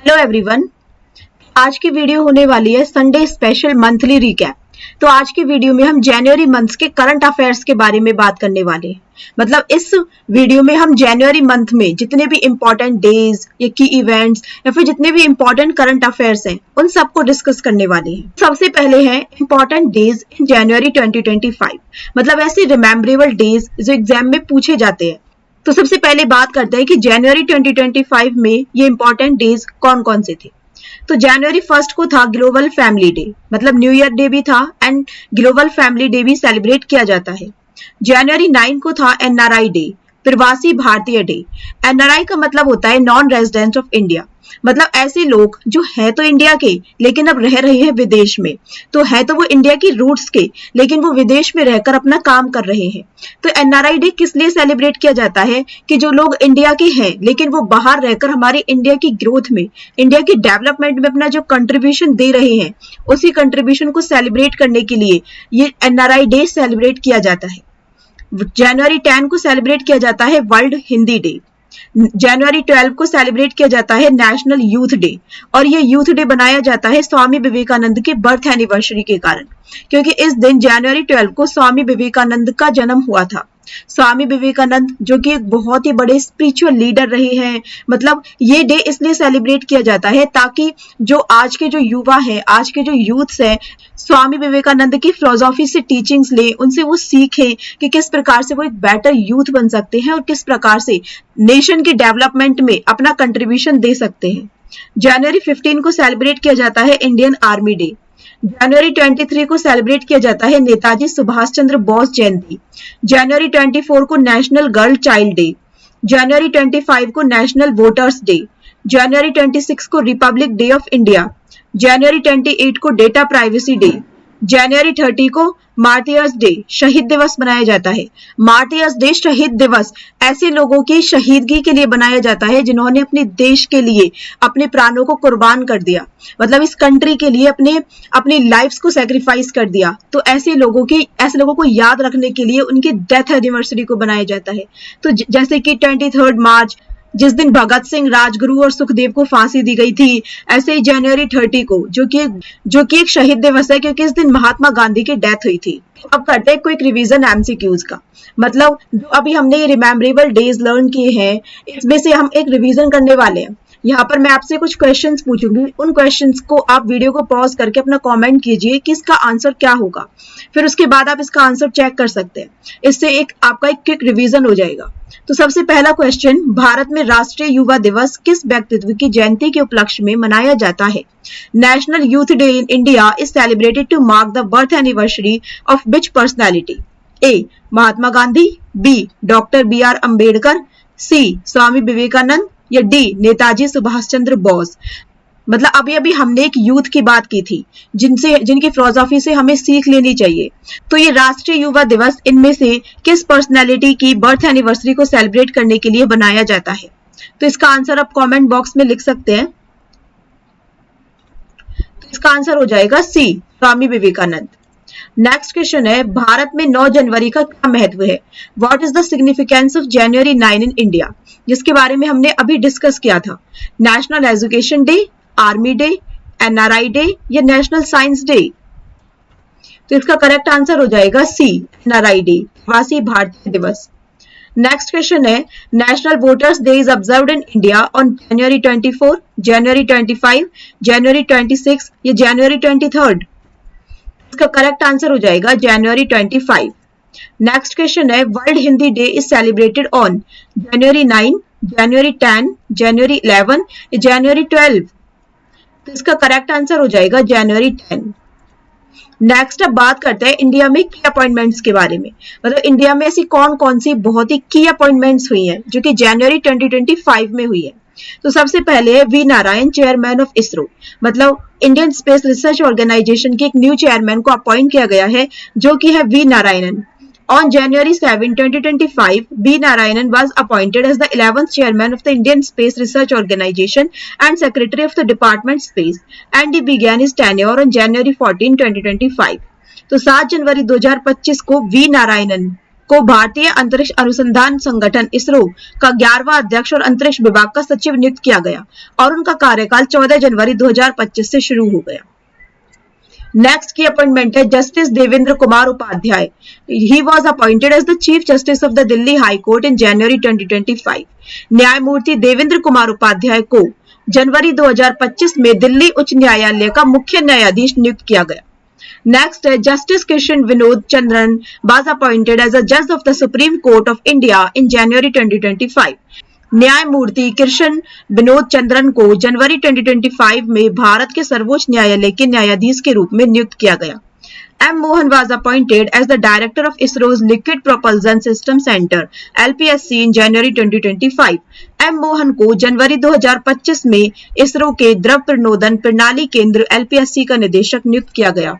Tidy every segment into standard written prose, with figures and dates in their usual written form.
Hello everyone. आज की video होने वाली है संडे स्पेशल मंथली रिकैप। तो आज की वीडियो में हम जनवरी मंथ के करंट अफेयर्स के बारे में बात करने वाले हैं। मतलब इस वीडियो में हम जनवरी मंथ में जितने भी इंपॉर्टेंट डेज या की इवेंट्स या फिर जितने भी इंपॉर्टेंट करंट अफेयर्स हैं उन सबको डिस्कस करने वाले हैं। सबसे पहले है इंपॉर्टेंट डेज इन जनवरी 2025। मतलब ऐसे रिमेम्बरेबल डेज जो एग्जाम में पूछे जाते हैं। तो सबसे पहले बात करते हैं कि जनवरी 2025 में ये इंपॉर्टेंट डेज कौन कौन से थे। तो जनवरी 1 को था ग्लोबल फैमिली डे, मतलब न्यू ईयर डे भी था एंड ग्लोबल फैमिली डे भी सेलिब्रेट किया जाता है। जनवरी 9 को था एनआरआई डे, प्रवासी भारतीय डे। एनआरआई का मतलब होता है नॉन रेजिडेंट ऑफ इंडिया, मतलब ऐसे लोग जो है तो इंडिया के लेकिन अब रह रहे हैं विदेश में। तो है तो वो इंडिया की रूट्स के लेकिन वो विदेश में रहकर अपना काम कर रहे हैं। तो एनआरआई डे किस लिए सेलिब्रेट किया जाता है कि जो लोग इंडिया के हैं लेकिन वो बाहर रहकर हमारे इंडिया की ग्रोथ में, इंडिया की डेवलपमेंट में अपना जो कंट्रीब्यूशन दे रहे हैं उसी कंट्रीब्यूशन को सेलिब्रेट करने के लिए ये एनआरआई डे सेलिब्रेट किया जाता है। जनवरी 10 को सेलिब्रेट किया जाता है वर्ल्ड हिंदी डे। जनवरी 12 को सेलिब्रेट किया जाता है नेशनल यूथ डे, और ये यूथ डे बनाया जाता है स्वामी विवेकानंद के बर्थ एनिवर्सरी के कारण, क्योंकि इस दिन जनवरी 12 को स्वामी विवेकानंद का जन्म हुआ था। स्वामी विवेकानंद जो कि एक बहुत ही बड़े स्पिरिचुअल लीडर रहे हैं। मतलब ये डे इसलिए सेलिब्रेट किया जाता है ताकि जो आज के जो युवा है, आज के जो यूथ्स है, स्वामी विवेकानंद की फिलोसॉफी से टीचिंग्स ले, उनसे वो सीखें कि किस प्रकार से वो एक बेटर यूथ बन सकते हैं और किस प्रकार से नेशन की डेवलपमेंट में अपना कंट्रीब्यूशन दे सकते हैं। जनवरी 15 को सेलिब्रेट किया जाता है इंडियन आर्मी डे। जनवरी 23 को सेलिब्रेट किया जाता है नेताजी सुभाष चंद्र बोस जयंती। जनवरी 24 को नेशनल गर्ल चाइल्ड डे। जनवरी 25 को नेशनल वोटर्स डे। जनवरी 26 को रिपब्लिक डे ऑफ इंडिया। जनवरी 28 को डेटा प्राइवेसी डे। जनवरी 30 को मार्टियर्स डे, शहीद दिवस बनाया जाता है। मार्टियर्स डे, शहीद दिवस, ऐसे लोगों की शहीदगी के लिए बनाया जाता है जिन्होंने अपने देश के लिए अपने प्राणों को कुर्बान कर दिया, मतलब इस कंट्री के लिए अपनी लाइफ्स को सैक्रिफाइस कर दिया। तो ऐसे लोगों को याद रखने के लिए उनकी डेथ एनिवर्सरी को बनाया जाता है। तो जैसे कि 23 मार्च जिस दिन भगत सिंह, राजगुरु और सुखदेव को फांसी दी गई थी, ऐसे ही जनवरी 30 को जो कि एक शहीद दिवस है क्योंकि इस दिन महात्मा गांधी की डेथ हुई थी। अब करते हैं क्विक रिवीजन एमसीक्यूज का। मतलब जो अभी हमने ये रिमेम्बरेबल डेज लर्न किए हैं इसमें से हम एक रिवीजन करने वाले हैं। यहाँ पर मैं आपसे कुछ क्वेश्चंस पूछूंगी, उन क्वेश्चंस को आप वीडियो को पॉज करके अपना कमेंट कीजिए कि इसका आंसर क्या होगा। फिर उसके बाद आप इसका आंसर चेक कर सकते हैं। इससे आपका एक क्विक रिवीजन हो जाएगा। तो सबसे पहला क्वेश्चन, भारत में राष्ट्रीय युवा दिवस किस व्यक्तित्व की जयंती के उपलक्ष्य में मनाया जाता है? National youth day in India is celebrated to mark the birth anniversary of which personality? A. Mahatma Gandhi, B. Doctor BR Ambedkar, C. Swami Vivekananda या डी. नेताजी सुभाष चंद्र बोस। मतलब अभी हमने एक यूथ की बात की थी जिनकी फिलोसॉफी से हमें सीख लेनी चाहिए। तो ये राष्ट्रीय युवा दिवस इनमें से किस पर्सनैलिटी की बर्थ एनिवर्सरी को सेलिब्रेट करने के लिए बनाया जाता है? तो इसका आंसर आप कमेंट बॉक्स में लिख सकते हैं। तो इसका आंसर हो जाएगा सी, स्वामी विवेकानंद। नेक्स्ट क्वेश्चन है, भारत में 9 जनवरी का क्या महत्व है? What is the significance of January 9 in India? जिसके बारे में हमने अभी डिस्कस किया था। National education day, army day, NRI day या नेशनल साइंस डे? तो इसका करेक्ट आंसर हो जाएगा सी, एनआरआई डे, प्रवासी भारतीय दिवस। नेक्स्ट क्वेश्चन है, national voters day is observed in India on January 24, जनवरी 25, जनवरी 26 या जनवरी 23? इसका करेक्ट आंसर हो जाएगा जनवरी 25। नेक्स्ट क्वेश्चन है, world Hindi day is celebrated on January 9, जनवरी 10, जनवरी 11 या जनवरी 12? तो इसका करेक्ट आंसर हो जाएगा जनवरी 10। नेक्स्ट अब बात करते हैं इंडिया में की अपॉइंटमेंट्स के बारे में। मतलब इंडिया में ऐसी कौन कौन सी बहुत ही की अपॉइंटमेंट्स हुई हैं जो कि जनवरी 2025 में हुई है। तो सबसे पहले है V Narayan, chairman of ISRO. मतलब इंडियन स्पेस रिसर्च ऑर्गेनाइजेशन के एक न्यू चेयरमैन को अपॉइंट किया गया है जो कि है we Narayanan. On January 7, 2025, B. Narayanan was appointed as the 11th chairman of the Indian Space Research Organization and Secretary of the Department Space, and he began his tenure on January 14, 2025. तो 7 जनवरी 2025 को we Narayanan को भारतीय अंतरिक्ष अनुसंधान संगठन इसरो का 11वां अध्यक्ष और अंतरिक्ष विभाग का सचिव नियुक्त किया गया और उनका कार्यकाल 14 जनवरी 2025 से शुरू हो गया। नेक्स्ट की अपॉइंटमेंट है justice Devendra Kumar Upadhyay. He was appointed as the chief justice of the Delhi high court in January 2025। न्यायमूर्ति देवेंद्र कुमार उपाध्याय को जनवरी 2025 में दिल्ली उच्च न्यायालय का मुख्य न्यायाधीश नियुक्त किया गया। Next, Justice Kishan Vinod Chandran was appointed as a judge of the Supreme Court of India in January 2025. न्यायमूर्ति कृष्ण विनोद चंद्रन को जनवरी 2025 में भारत के सर्वोच्च न्यायालय के न्यायाधीश के रूप में नियुक्त किया गया। M. Mohan was appointed as the director of ISRO's Liquid Propulsion System Center (LPSC) in January 2025. M. Mohan को जनवरी 2025 में इसरो के द्रव प्रणोदन प्रणाली केंद्र LPSC का निदेशक नियुक्त किया गया।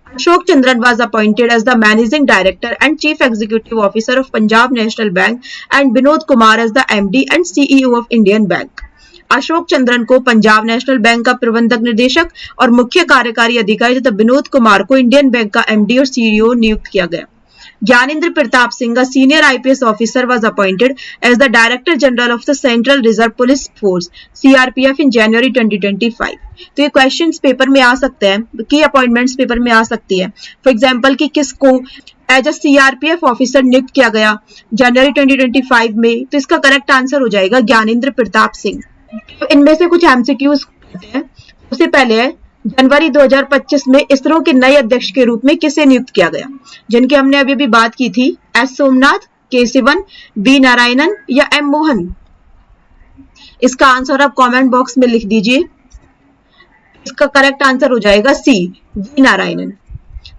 Ashok Chandran was appointed as the Managing Director and Chief Executive Officer of Punjab National Bank and Vinod Kumar as the MD and CEO of Indian Bank. Ashok Chandran को पंजाब नेशनल बैंक का प्रबंधक निदेशक और मुख्य कार्यकारी अधिकारी तथा विनोद कुमार को इंडियन बैंक का एमडी और सीईओ नियुक्त किया गया। Gyanendra Pratap Singh, senior IPS officer, was appointed as the Director General of the Central Reserve Police Force (CRPF) in January 2025. तो ये क्वेश्चंस पेपर में आ सकते हैं, की अपॉइंटमेंट्स पेपर में आ सकती है। फॉर एग्जांपल कि किसको एज अ सीआरपीएफ ऑफिसर नियुक्त किया गया जनवरी 2025 में, तो इसका करेक्ट आंसर हो जाएगा ज्ञानेंद्र प्रताप सिंह। तो इनमें से कुछ एमसीक्यूज करते हैं। सबसे पहले है जनवरी 2025 में इसरो के नए अध्यक्ष के रूप में किसे नियुक्त किया गया, जिनकी हमने अभी भी बात की थी, एस सोमनाथ, के सिवन, बी नारायणन या एम मोहन। इसका आंसर आप कमेंट बॉक्स में लिख दीजिए। इसका करेक्ट आंसर हो जाएगा C, V Narayanan.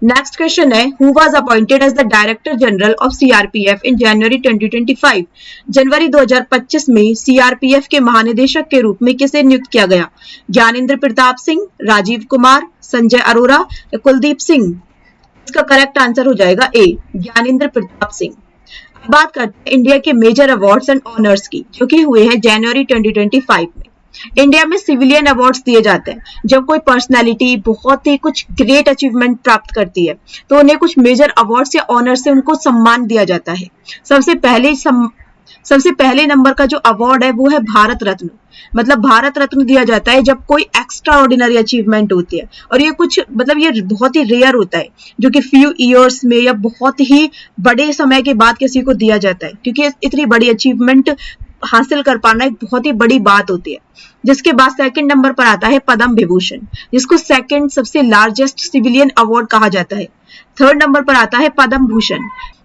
Next question है who was appointed as the director general of CRPF in January 2025। जनवरी 2025 में सीआरपीएफ के महानिदेशक के रूप में किसे नियुक्त किया गया, ज्ञानेंद्र प्रताप सिंह, राजीव कुमार, संजय अरोरा या कुलदीप सिंह। इसका करेक्ट आंसर हो जाएगा ए, ज्ञानेंद्र प्रताप सिंह। अब बात करते हैं इंडिया के मेजर अवार्ड्स एंड ऑनर्स की, जो कि हुए हैं जनवरी 2025 में। इंडिया में सिविलियन अवार्ड्स दिए जाते हैं जब कोई पर्सनालिटी बहुत ही कुछ ग्रेट अचीवमेंट प्राप्त करती है, तो उन्हें कुछ मेजर अवार्ड्स या ऑनर से उनको सम्मान दिया जाता है। सबसे पहले नंबर का जो अवार्ड है वो है भारत रत्न। मतलब भारत रत्न दिया जाता है जब कोई एक्स्ट्रा ऑर्डिनरी अचीवमेंट होती है, और ये कुछ मतलब ये बहुत ही रेयर होता है, जो कि फ्यू ईयर्स में या बहुत ही बड़े समय के बाद किसी को दिया जाता है, क्योंकि इतनी बड़ी अचीवमेंट हासिल कर पाना एक बहुत ही बड़ी बात होती है। जिसके बाद सेकंड नंबर पर आता है पद्म विभूषण, जिसको सेकंड सबसे लार्जेस्ट सिविलियन अवार्ड कहा जाता है। थर्ड नंबर पर आता है पद्म भूषण,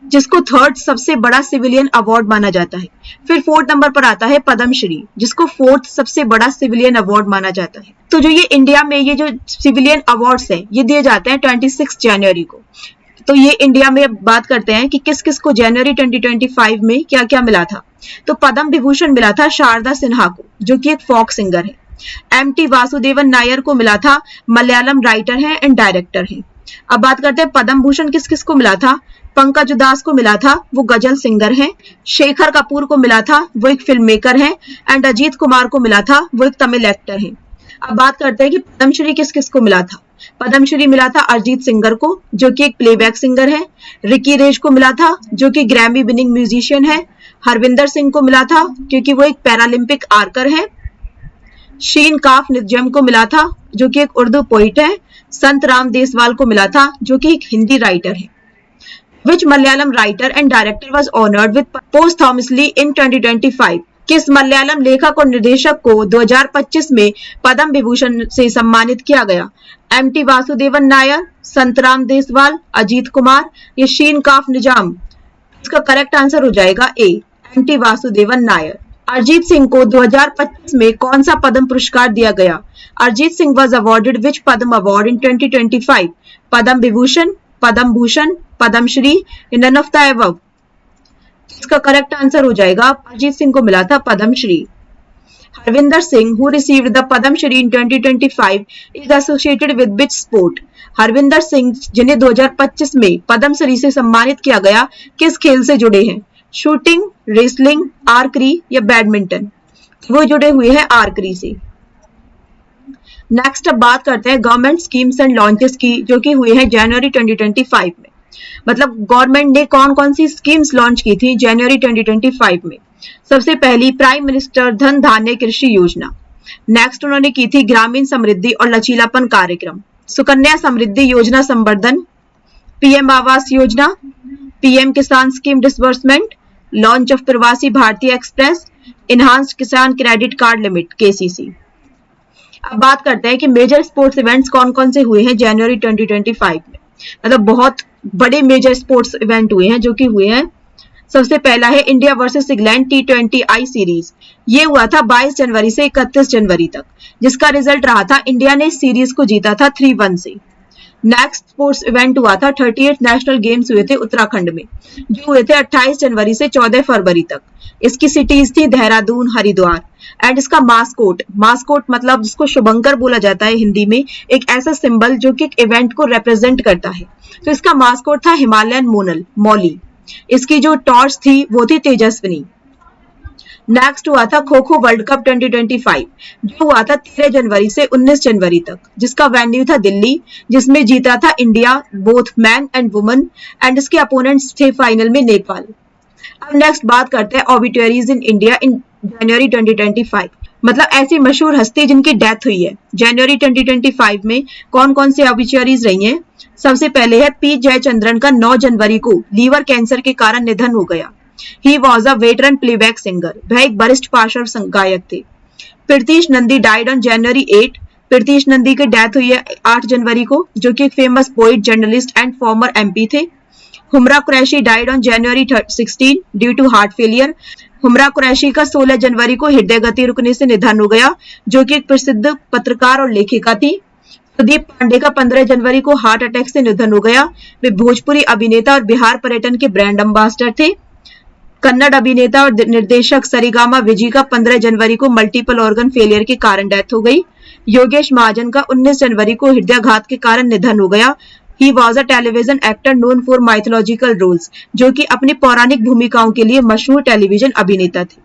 जिसको थर्ड सबसे बड़ा सिविलियन अवार्ड माना जाता है। फिर फोर्थ नंबर पर आता है पद्मश्री, जिसको फोर्थ सबसे बड़ा सिविलियन अवार्ड माना जाता है। तो जो ये इंडिया में ये जो सिविलियन अवार्ड्स हैं ये दिए जाते हैं 26 जनवरी को। तो ये इंडिया में बात करते हैं कि किस किस को जनवरी 2025 में क्या क्या मिला था। तो पद्म विभूषण मिला था शारदा सिन्हा को, जो कि एक फोक सिंगर है। एमटी वासुदेवन नायर को मिला था, मलयालम राइटर हैं एंड डायरेक्टर हैं। अब बात करते हैं पद्म भूषण किस किस को मिला था। पंकज उदास को मिला था, वो गजल सिंगर हैं। शेखर कपूर को मिला था, वो एक फिल्म मेकर हैं। एंड अजीत कुमार को मिला था, वो एक तमिल एक्टर हैं। अब बात करते हैं कि पद्मश्री किस किस को मिला था। पद्मश्री मिला था अरिजीत सिंगर को, जो कि एक प्लेबैक सिंगर है। रिकी रेज को मिला था, जो कि ग्रैमी विनिंग म्यूजिशियन है। हरविंदर सिंह को मिला था, क्योंकि वो एक पैरालंपिक आर्कर है। शीन काफ निजम को मिला था, जो कि एक उर्दू पोइट है। संत राम देसवाल को मिला था, जो कि एक हिंदी राइटर है। Which Malayalam writer and director was honored with posthumously in 2025? किस मलयालम लेखक और निर्देशक को 2025 में पद्म विभूषण से सम्मानित किया गया? एमटी वासुदेवन नायर, संतराम देसवाल, अजीत कुमार या शीन काफ निजाम। इसका करेक्ट आंसर हो जाएगा ए, एमटी वासुदेवन नायर। अरिजीत सिंह को 2025 में कौन सा पद्म पुरस्कार दिया गया? Arijit Singh was awarded which Padma award in 2025? Padma Vibhushan, Padma Bhushan, Padma Shri, none of the above। इसका करेक्ट आंसर हो जाएगा अरिजीत सिंह को मिला था Padmashri. Harvinder Singh who received the Padmashri in 2025 is associated with which sport? Harvinder Singh जिन्हें 2025 में पद्मश्री से सम्मानित किया गया किस खेल से जुड़े हैं? शूटिंग, रेसलिंग, आर्करी या बैडमिंटन। वो जुड़े हुए हैं आर्करी से। नेक्स्ट अब बात करते हैं गवर्नमेंट स्कीम्स एंड लॉन्चेस की, जो कि हुए हैं जनवरी 2025 में। मतलब गवर्नमेंट ने कौन कौन सी स्कीम्स लॉन्च की थी जनवरी 2025 में। सबसे पहली प्राइम मिनिस्टर धन धान्य कृषि योजना। नेक्स्ट उन्होंने की थी ग्रामीण समृद्धि और लचीलापन कार्यक्रम, सुकन्या समृद्धि योजना संवर्धन, पीएम आवास योजना, पीएम किसान स्कीम डिसबर्समेंट, लॉन्च ऑफ प्रवासी भारतीय एक्सप्रेस, इनहांस्ड किसान क्रेडिट कार्ड लिमिट केसीसी। अब बात करते हैं कि मेजर स्पोर्ट्स इवेंट्स कौन कौन से हुए हैं जनवरी 2025 में। मतलब बहुत बड़े मेजर स्पोर्ट्स इवेंट हुए हैं जो कि हुए हैं। सबसे पहला है इंडिया वर्सेस इंग्लैंड T20 आई सीरीज। ये हुआ था 22 जनवरी से 31 जनवरी तक, जिसका रिजल्ट रहा था इंडिया ने इस सीरीज को जीता था 3-1 से। नेक्स्ट स्पोर्ट्स इवेंट हुआ था 38 नेशनल गेम्स हुए थे उत्तराखंड में, जो हुए थे 28 जनवरी से 14 फरवरी तक। इसकी सिटीज थी देहरादून, हरिद्वार। एंड इसका मास्कोट मतलब जिसको शुभंकर बोला जाता है हिंदी में, एक ऐसा सिंबल जो कि एक इवेंट को रिप्रेजेंट करता है। तो इसका मास्कोट था हिमालयन मोनल मौली। इसकी जो टॉर्च थी वो थी तेजस्विनी। नेक्स्ट हुआ था खो खो वर्ल्ड कप 2025, जो हुआ था 13 जनवरी से 19 जनवरी तक, जिसका वेन्यू था दिल्ली, जिसमें जीता था India both man and women. And इसके अपोनेंट्स थे फाइनल में नेपाल। अब नेक्स्ट बात करते हैं obituaries in India in January 2025। मतलब ऐसी मशहूर हस्ती जिनकी डेथ हुई है जनवरी 2025 में कौन कौन सी ऑबिचुअरीज रही हैं। सबसे पहले है पी जयचंद्रन का 9 जनवरी को लीवर कैंसर के कारण निधन हो गया। He was a veteran playback singer. वह एक वरिष्ठ पार्श्व गायक थे। प्रीतीश नंदी डाइड ऑन जनवरी 8। प्रीतीश नंदी की डेथ हुई है 8 जनवरी को, जो कि एक famous poet, journalist and former MP थे। Humra Qureshi died on January 16 due to heart failure. Humra Qureshi का 16 जनवरी को हृदय गति रुकने से निधन हो गया, जो कि एक प्रसिद्ध पत्रकार और लेखिका थी। सुदीप पांडे का 15 जनवरी को हार्ट अटैक से निधन हो गया। वे भोजपुरी अभिनेता और बिहार पर्यटन के ब्रांड एम्बेसडर थे। कन्नड़ अभिनेता और निर्देशक सरिगामा विजी का 15 जनवरी को मल्टीपल ऑर्गन फेलियर के कारण डेथ हो गई। योगेश महाजन का 19 जनवरी को हृदयाघात के कारण निधन हो गया। He was a television actor known for mythological roles, जो कि अपनी पौराणिक भूमिकाओं के लिए मशहूर टेलीविजन अभिनेता थे।